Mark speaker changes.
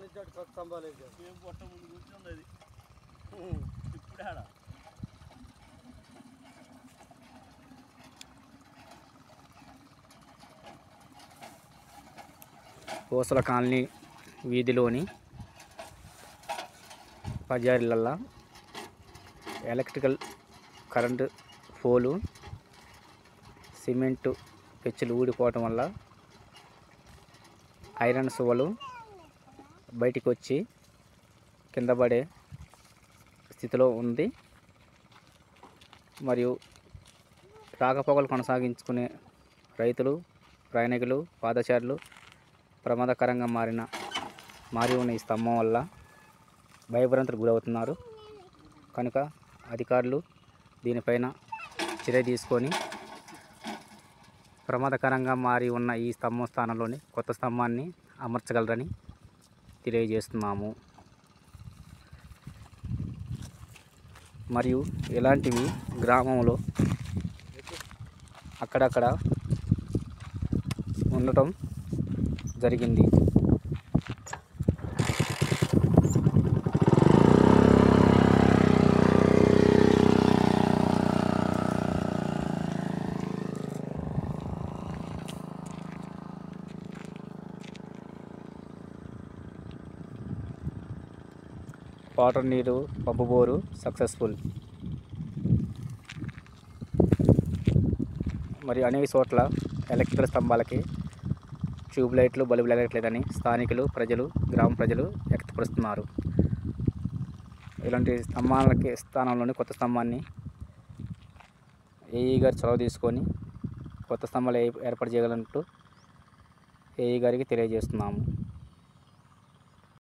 Speaker 1: నుంచి అటు కొత్త స్తంభాలు
Speaker 2: ఏం పొట్ట ముందు కూర్చుంది అది ఇప్పుడే ఆడ
Speaker 3: పూసల కాలనీ వీధిలోని బజార్లల్లో ఎలక్ట్రికల్ కరెంటు పోలు సిమెంటు పెచ్చులు ఊడిపోవటం వల్ల ఐరన్ సువ్వలు బయటికి వచ్చి కింద పడే స్థితిలో ఉంది. మరియు రాకపోకలు కొనసాగించుకునే రైతులు, ప్రయాణికులు, పాదచారులు ప్రమాదకరంగా మారి ఉన్న ఈ స్తంభం వల్ల భయభ్రాంతులకు గురవుతున్నారు. కనుక అధికారులు దీనిపైన చర్య తీసుకొని ప్రమాదకరంగా మారి ఉన్న ఈ స్తంభం స్థానంలోని కొత్త స్తంభాన్ని అమర్చగలరని తెలియజేస్తున్నాము. మరియు ఇలాంటివి గ్రామంలో అక్కడక్కడ ఉండటం జరిగింది. వాటర్ నీరు పంపు బోరు సక్సెస్ఫుల్. మరియు అనేక చోట్ల ఎలక్ట్రికల్ స్తంభాలకి ట్యూబ్ లైట్లు, బల్బులు ఎలగట్లేదని స్థానికులు, గ్రామ ప్రజలు వ్యక్తపరుస్తున్నారు. ఇలాంటి స్థానంలోని కొత్త స్తంభాన్ని ఏఈ గారు చొరవ తీసుకొని కొత్త స్తంభాలు ఏర్పాటు చేయగలంటూ ఏఈ గారికి తెలియజేస్తున్నాము.